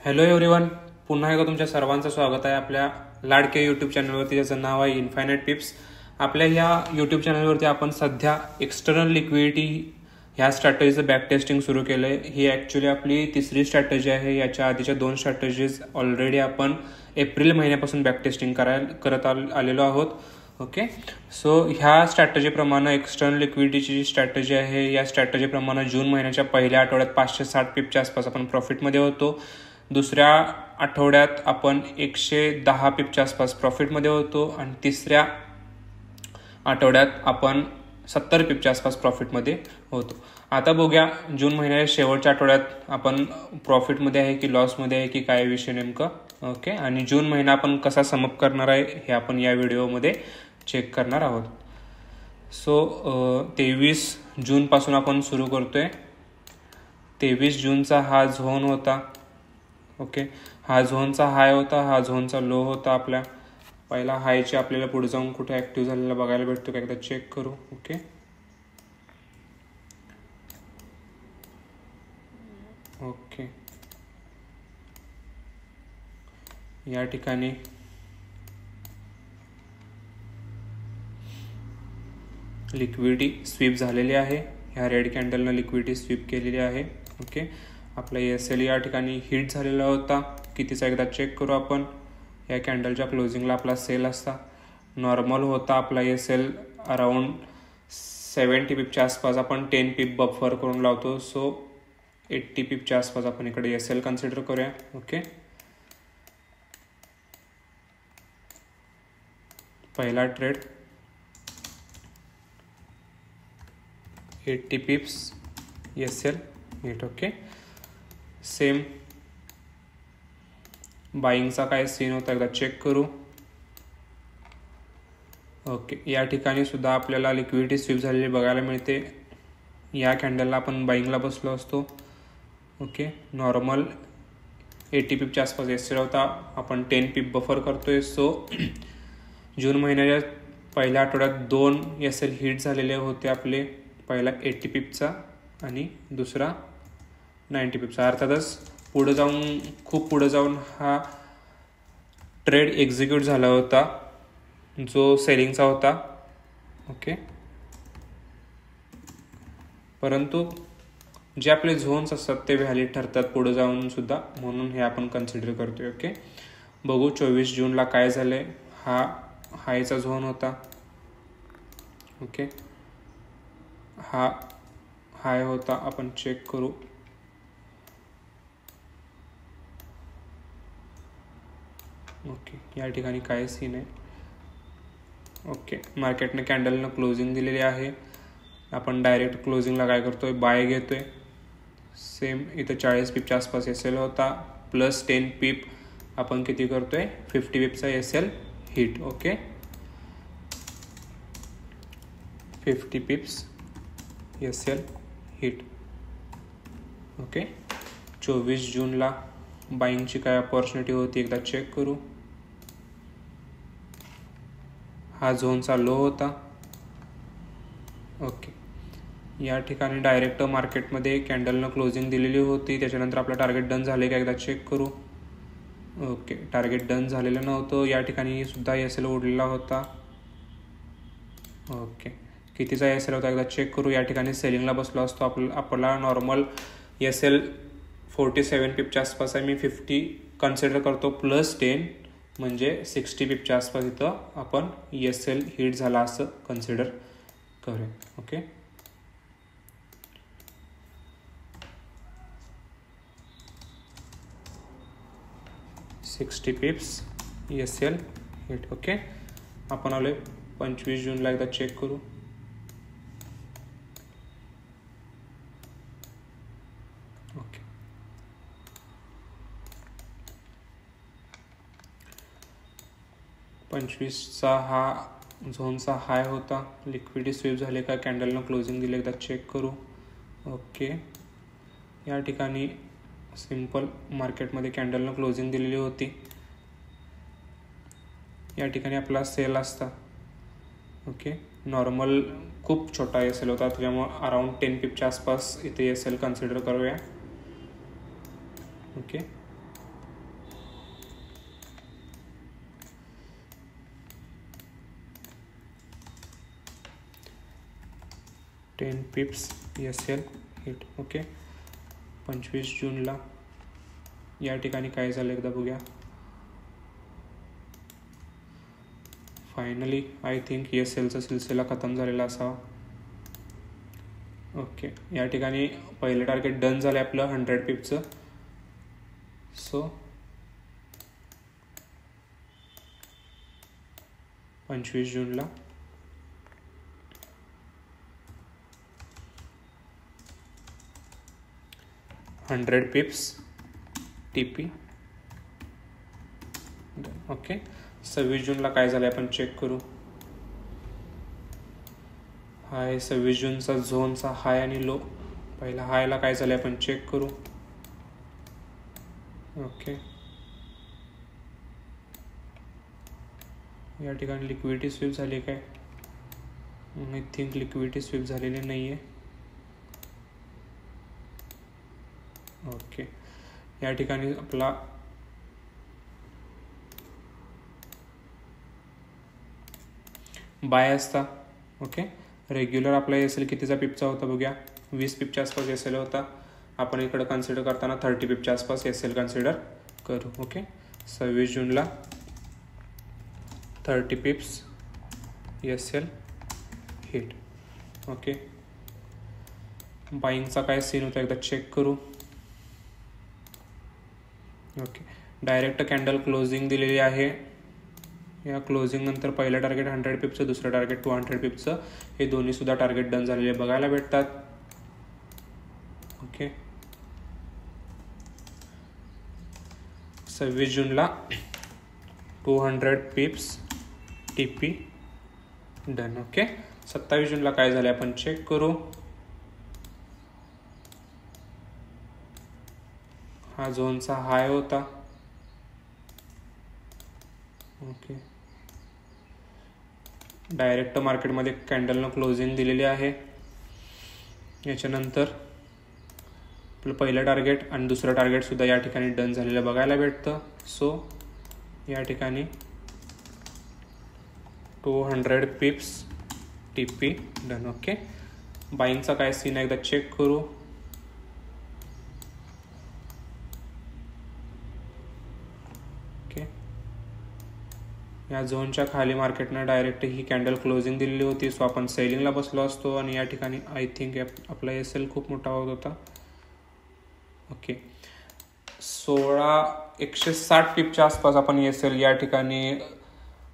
Hello everyone, पुन्हा एकदा तुमच्या सर्वांचं स्वागत आहे आपल्या लाडके यूट्यूब चॅनलवरती, ज्याचं नाव आहे इन्फायनाइट टिप्स. आपल्या ह्या यूट्यूब चॅनलवरती आपण सध्या एक्सटर्नल लिक्विडिटी ह्या स्ट्रॅटेजीचं बॅक टेस्टिंग सुरू केलं आहे. ही ॲक्च्युली आपली तिसरी स्ट्रॅटेजी आहे. याच्या आधीच्या 2 स्ट्रॅटेजीज ऑलरेडी आपण एप्रिल महिन्यापासून बॅक टेस्टिंग करत आलेलो आहोत. ओके, सो ह्या स्ट्रॅटेजीप्रमाणे एक्सटर्नल लिक्विडिटीची जी स्ट्रॅटेजी आहे, या स्ट्रॅटेजीप्रमाणे जून महिन्याच्या पहिल्या आठवड्यात 560 पिपच्या आसपास आपण प्रॉफिटमध्ये होतो. दुसऱ्या आठवड्यात आपण 110 पिपच्या आसपास प्रॉफिटमध्ये होतो आणि तिसऱ्या आठवड्यात आपण 70 पिपच्या आसपास प्रॉफिटमध्ये होतो. आता बघूया जून महिन्याच्या शेवटच्या आठवड्यात आपण प्रॉफिटमध्ये आहे की लॉसमध्ये आहे की काय विषय नेमकं. ओके, आणि जून महिना आपण कसा समअप करणार आहे हे आपण या व्हिडिओमध्ये चेक करणार आहोत. सो 23 जूनपासून आपण सुरू करतोय. 23 जूनचा हा झोन होता. ओके, हा झोनचा हाय होता, हा झोनचा लो होता. आपल्या पहिला हायचे आपल्याला पुढे जाऊन कुठे ॲक्टिव्ह झालेला बघायला भेटतो का, एकदा चेक करू. ओके, ओके, या ठिकाणी लिक्विडिटी स्वीप झालेली आहे. ह्या रेड कॅन्डलनं लिक्विडिटी स्वीप केलेली आहे. ओके, आपला ESL या ठिकाणी हिट झालेला होता. कितीचा एकदा चेक करू आपण. या कॅन्डलच्या क्लोजिंगला आपला सेल असता. नॉर्मल होता आपला ESL अराउंड 70 पिपच्या आसपास. आपण 10 पिप बफर करून लावतो. सो 80 पिपच्या आसपास आपण इकडे ESL कन्सिडर करूया. ओके, पहिला trade 80 pips ESL hit. Okay, same बाईंगचा काय सीन होता एकदा चेक करू. ओके, या ठिकाणी सुद्धा आपल्याला लिक्विडिटी स्वीप झालेली बघायला मिळते. या कॅन्डलला आपण बाईंगला बसलो असतो. ओके, नॉर्मल 80 पिपच्या आसपास ESL होता. आपण 10 पिप बफर करतोय. सो जून महिन्याच्या पहिल्या आठवड्यात 2 ESL हिट झालेले होते आपले. पहिला 80 पिपचा आणि दुसरा 90 पिपचा. अर्थातच खूप पुढे जाऊन हा ट्रेड एक्झिक्यूट झाला होता जो सेलिंगचा होता. ओके, परंतु जे आपले झोन्स असतात ते व्हॅलिड ठरतात पुढे जाऊन सुद्धा, म्हणून हे आपण कन्सिडर करतोय. ओके, बघू 24 जूनला काय झालंय. हा हायचा झोन होता. ओके, हा हाय होता. आपण चेक करू. ओके, या ठिकाणी काय सीन आहे. ओके, मार्केटने कॅन्डलनं क्लोजिंग दिलेली आहे. आपण डायरेक्ट क्लोजिंगला काय करतोय, बाय घेतोय. सेम इथं 40 पिपच्या आसपास ESL होता. प्लस 10 पिप आपण किती करतोय, 50 पिपचा ESL hit. Okay, 50 पिप्स ESL hit. Okay, 24 जूनला बाईंगची काय अपॉर्च्युनिटी होती एकदा चेक करू. हा झोनचा लो होता. ओके, या ठिकाणी डायरेक्ट मार्केटमध्ये कॅन्डलनं क्लोजिंग दिलेली होती. त्याच्यानंतर आपलं टार्गेट डन झाले का एकदा चेक करू. ओके, टार्गेट डन झालेलं नव्हतं. या ठिकाणी सुद्धा ESL उडलेला होता. ओके, कितीचा ESL होता एकदा चेक करू. या ठिकाणी सेलिंगला बसलो असतो. आपला नॉर्मल ESL 47 पिपच्या आसपास आहे. मी 50 कन्सिडर करतो प्लस 10 म्हणजे 60 पिपच्या आसपास इथं आपण ESL हिट झाला असं कन्सिडर करूया. Okay, $60 पिप्स ESL hit. ओके, आपण आलोय 25 जूनला एकदा चेक करू. ओके, 25चा हा झोनचा हाय होता. लिक्विडिटी स्वीप झाले का, कॅन्डलनं क्लोजिंग दिले एकदा चेक करू. ओके, या ठिकाणी सिंपल मार्केटमध्ये कॅन्डलनं क्लोजिंग दिलेली होती. या ठिकाणी आपला सेल असता. ओके, नॉर्मल खूप छोटा ESL होता, त्याच्यामुळे अराउंड 10 पिपच्या आसपास इथे ESL कन्सिडर करूया. Okay, 10 पिप्स SL hit. ओके, 25 जूनला या ठिकाणी काय झालं एकदा बघूया. फायनली आय थिंक SLचा सिलसिला खतम झालेला असावा. ओके, या ठिकाणी पहिलं टार्गेट डन झालं आपलं 100 पिपचं. सो 25 जूनला $100 पिप्स TP. ओके, 26 जूनला काय झालं आपण चेक करू. हाय 26 जूनचा झोनचा हाय आणि लो. पहिला हायला काय झालं आपण चेक करू. ओके, या ठिकाणी लिक्विडिटी स्वीप झाली काय. आय थिंक लिक्विडिटी स्वीप झालेली नाही आहे. ओके, या ठिकाणी आपला बाय असता. ओके, रेग्युलर आपला SL कितीचा पिपचा होता बघूया. 20 पिपच्या आसपास SL होता. आपण इकडं कन्सिडर करताना 30 पिपच्या आसपास SL कन्सिडर करू. ओके, 26 जूनला 30 पिप्स SL हिट. ओके, बाईंगचा काय सीन होता एकदा चेक करू. ओके, डायरेक्ट कॅन्डल क्लोजिंग दिलेली आहे. या क्लोजिंग नंतर पहिलं टार्गेट 100 पिपचं, दुसरं टार्गेट 200 पिपचं, हे दोन्ही सुद्धा टार्गेट डन झालेले बघायला भेटतात. ओके, 26 जूनला 200 पिप्स TP डन. ओके, 27 जूनला काय झाले आपण चेक करू. हा झोनचा हाय होता. ओके, डायरेक्ट मार्केटमध्ये कॅन्डलनं क्लोजिंग दिलेली आहे. याच्यानंतर आपलं पहिलं टार्गेट आणि दुसरं टार्गेट सुद्धा या ठिकाणी डन झालेलं बघायला भेटतं. सो या ठिकाणी 200 पिप्स TP डन. ओके, बाईंगचा काय सीन एकदा चेक करू. या झोनच्या खाली मार्केटनं डायरेक्ट ही कॅन्डल क्लोजिंग दिलेली होती. सो आपण सेलिंगला बसलो असतो आणि या ठिकाणी आय थिंक आपला SL खूप मोठा होत होता. ओके, 160 पिपच्या आसपास आपण SL या ठिकाणी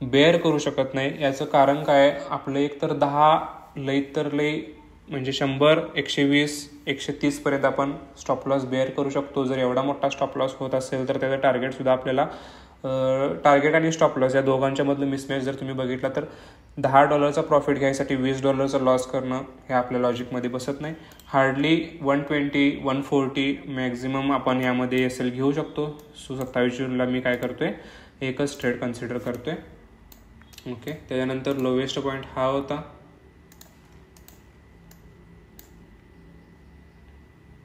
बेअर करू शकत नाही. याचं कारण काय, आपलं एक तर 10 लई तर लई म्हणजे 100, 120, 130 पर्यंत आपण स्टॉप लॉस बेअर करू शकतो. जर एवढा मोठा स्टॉप लॉस होत असेल तर त्याचं टार्गेट सुद्धा आपल्याला टार्गेट आणि स्टॉप लॉस या दोघांच्या मधलं मिसमॅच जर तुम्ही बघितला तर $10 प्रॉफिट घ्यायसाठी $20 लॉस करणं हे आपल्या लॉजिकमध्ये बसत नाही. हार्डली 120, 140 मॅक्झिमम आपण यामध्ये SL घेऊ शकतो. सो 27 जूनला मी काय करतोय, एकच ट्रेड कन्सिडर करतोय. ओके, त्याच्यानंतर लोवेस्ट पॉईंट हा होता.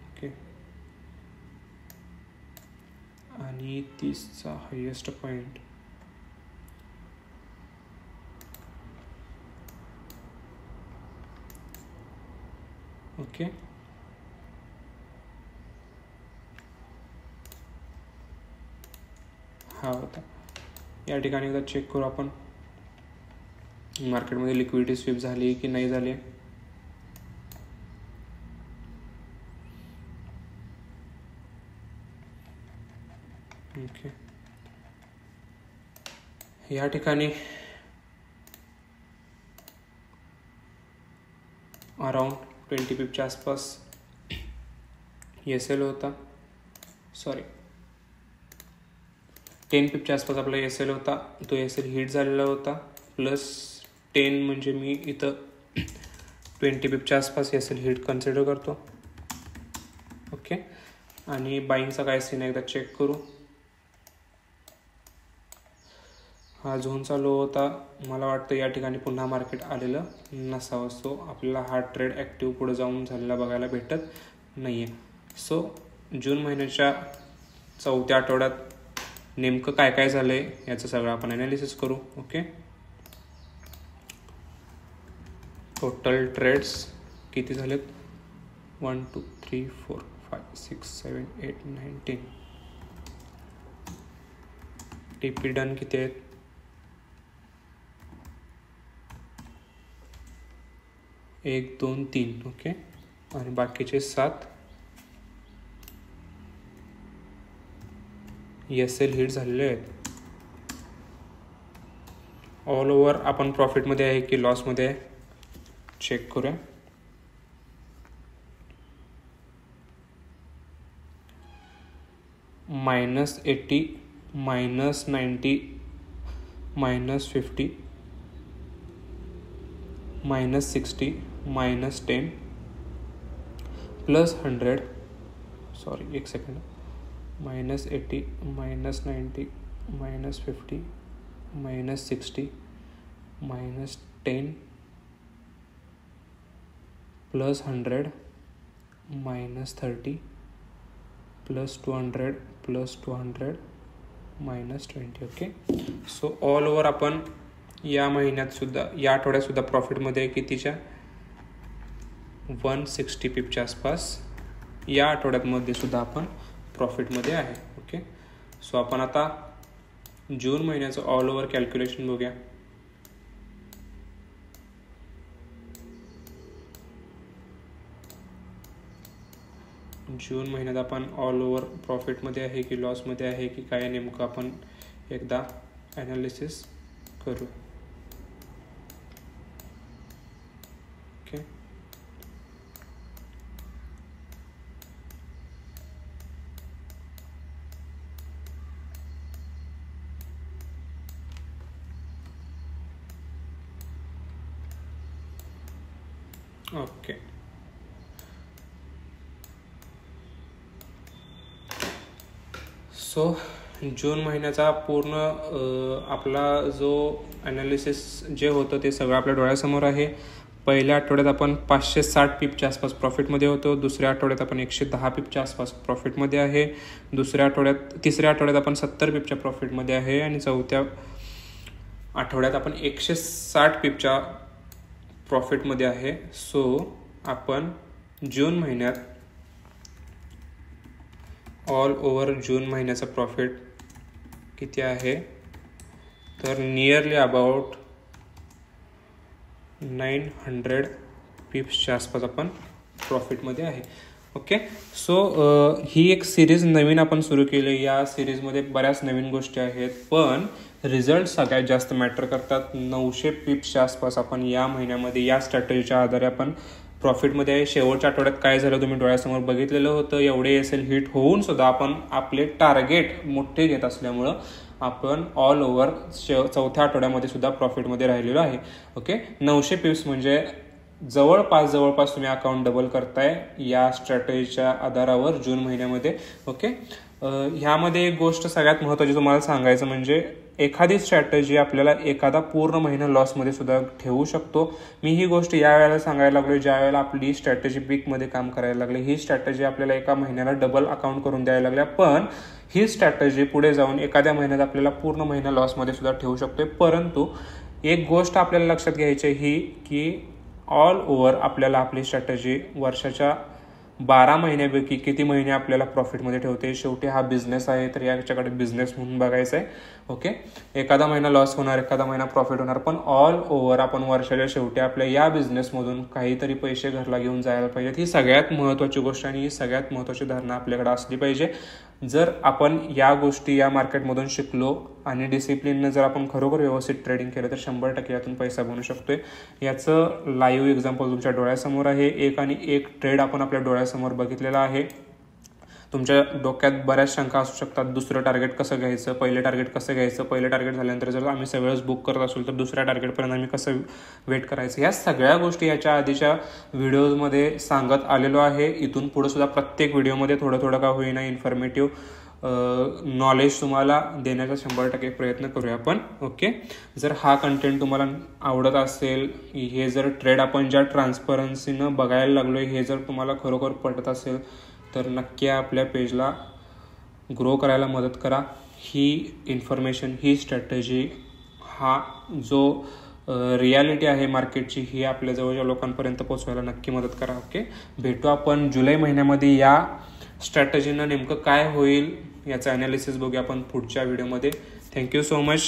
ओके, आणि 30चा हायेस्ट पॉईंट. ओके, हा होता. या ठिकाणी एकदा चेक करू आपण मार्केटमध्ये लिक्विडिटी स्वीप झाली की नाही झाली. ओके, या ठिकाणी अराउंड 20 पिपच्या आसपास SL होता. सॉरी, 10 पिपच्या आसपास आपला SL होता. तो SL हिट झालेला होता. प्लस 10 म्हणजे मी इथं 20 पिपच्या आसपास SL हिट कन्सिडर करतो. ओके, आणि बाईंगचा काय सीन एकदा चेक करू. हा झोनचा लो होता. मला वाटतं या ठिकाणी पुन्हा मार्केट आलेलं नसावं. सो आपल्याला हा ट्रेड ॲक्टिव्ह पुढे जाऊन झालेला बघायला भेटत नाही आहे. सो जून महिन्याच्या 4थ्या आठवड्यात नेमकं काय काय झालं आहे याचं सगळं आपण ॲनालिसिस करू. ओके, टोटल ट्रेड्स किती झालेत? 1 2 3 4 5 6 7 8 9 10. TP डन किती आहेत? 1 2 3. ओके, आणि बाकीचे 7 SL हिट झालेले आहेत. ऑल ओव्हर आपण प्रॉफिटमध्ये आहे की लॉसमध्ये आहे चेक करूया. -80, -90, -50, -60, -10, +100. सॉरी, एक second. -80, -90, -50, -60, -10, +100, -30, +200, +200, -20. Okay, so all over आपण या महिन्यात सुद्धा, या आठवड्यात सुद्धा प्रॉफिटमध्ये आहे कितीच्या? 160 पिपच्या आसपास. या आठवड्यामध्ये सुद्धा आपण प्रॉफिटमध्ये आहे. ओके, सो आपण आता जून महिन्याचं ऑल ओव्हर कॅल्क्युलेशन बघूया. जून महिन्यात आपण ऑल ओव्हर प्रॉफिटमध्ये आहे की लॉसमध्ये आहे की काय, नेमकं आपण एकदा ॲनालिसिस करू. ओके, ओके, सो जून महिन्याचा पूर्ण आपला जो ॲनालिसिस जे होतं ते सगळं आपल्या डोळ्यासमोर आहे. पहिल्या आठवड्यात आपण 560 पिपच्या आसपास प्रॉफिटमध्ये होतो. दुसऱ्या आठवड्यात आपण 110 पिपच्या आसपास प्रॉफिटमध्ये आहे. तिसऱ्या आठवड्यात आपण 70 पिपच्या प्रॉफिटमध्ये आहे. आणि चौथ्या आठवड्यात आपण 160 पिपच्या प्रॉफिटमध्ये आहे. सो आपण जून महिन्यात ऑल ओव्हर जून महिन्याचा प्रॉफिट किती आहे? तर नियरली अबाउट 900 पिप्सच्या आसपास आपण प्रॉफिटमध्ये आहे. ओके, सो ही एक सिरीज नवीन आपण सुरू केली. या सिरीजमध्ये बऱ्याच नवीन गोष्टी आहेत, पण रिझल्ट सगळ्यात जास्त मॅटर करतात. 900 पिप्सच्या आसपास आपण या महिन्यामध्ये या स्ट्रॅटेजीच्या आधारे आपण प्रॉफिटमध्ये आहे. शेवटच्या आठवड्यात काय झालं तुम्ही डोळ्यासमोर बघितलेलं होतं. एवढे SL हिट होऊन सुद्धा आपण आपले टार्गेट मोठे घेत असल्यामुळं आपण ऑल ओव्हर चौथ्या आठवड्यामध्ये सुद्धा प्रॉफिटमध्ये राहिलेलो आहे. ओके, 900 पिप्स म्हणजे जवळपास तुम्ही अकाउंट डबल करताय या स्ट्रॅटेजीच्या आधारावर जून महिन्यामध्ये. ओके, ह्यामध्ये एक गोष्ट सगळ्यात महत्त्वाची तुम्हाला सांगायचं म्हणजे एखादी स्ट्रॅटेजी आपल्याला एखादा पूर्ण महिना लॉसमध्ये सुद्धा ठेवू शकतो. मी ही गोष्ट या वेळेला सांगायला लागलो ज्या वेळेला आपली स्ट्रॅटेजी पीकमध्ये काम करायला लागली. ही स्ट्रॅटेजी आपल्याला एका महिन्याला डबल अकाउंट करून द्यायला लागल्या, पण ही स्ट्रॅटेजी पुढे जाऊन एखाद्या महिन्यात आपल्याला पूर्ण महिना लॉसमध्ये सुद्धा ठेवू शकतोय. परंतु एक गोष्ट आपल्याला लक्षात घ्यायची ही की ऑल ओव्हर आपल्याला आपली स्ट्रॅटेजी वर्षाच्या 12 महिन्यापैकी किती महिने आपल्याला प्रॉफिटमध्ये ठेवते. शेवटी हा बिझनेस आहे, तर याच्याकडे बिझनेस म्हणून बघायचं आहे. ओके, एखादा महिना लॉस होणार, एखादा महिना प्रॉफिट होणार, पण ऑल ओव्हर आपण वर्षाच्या शेवटी आपल्या या बिझनेसमधून काहीतरी पैसे घरला घेऊन जायला पाहिजेत. ही सगळ्यात महत्त्वाची गोष्ट आणि ही सगळ्यात महत्त्वाची धारणा आपल्याकडे असली पाहिजे. जर आपण या गोष्टी या मार्केटमधून शिकलो आणि डिसिप्लिननं जर आपण खरोखर व्यवस्थित ट्रेडिंग केलं तर 100% यातून पैसा बनवू शकतोय. याचं लाईव्ह एक्झाम्पल तुमच्या डोळ्यासमोर आहे. एक ट्रेड आपण आपल्या डोळ्यासमोर बघितलेला आहे. तुमच्या डोक्यात बऱ्याच शंका असू शकतात. दुसरं टार्गेट कसं घ्यायचं, पहिलं टार्गेट कसं घ्यायचं, पहिलं टार्गेट झाल्यानंतर जर आम्ही सगळंच बुक करत असेल तर दुसऱ्या टार्गेटपर्यंत आम्ही कसं वेट करायचं. ह्या सगळ्या गोष्टी याच्या आधीच्या व्हिडिओमध्ये सांगत आलेलो आहे. इथून पुढे सुद्धा प्रत्येक व्हिडिओमध्ये थोडं का होईना इन्फॉर्मेटिव्ह नॉलेज तुम्हाला देण्याचा 100% प्रयत्न करूया आपण. ओके, जर हा कंटेंट तुम्हाला आवडत असेल, हे जर ट्रेड आपण ज्या ट्रान्सपरन्सीनं बघायला लागलोय हे जर तुम्हाला खरोखर पटत असेल तर नक्की आपल्या पेजला ग्रो करायला मदत करा. ही इन्फॉर्मेशन, ही स्ट्रॅटेजी, हा जो रियालिटी आहे मार्केटची ही आपल्या जवळच्या लोकांपर्यंत पोहोचवायला नक्की मदत करा. ओके, भेटू आपण जुलै महिन्यामध्ये. या स्ट्रॅटेजीनं नेमकं काय होईल याचं ॲनालिसिस बघूया आपण पुढच्या व्हिडिओमध्ये. Thank you so much.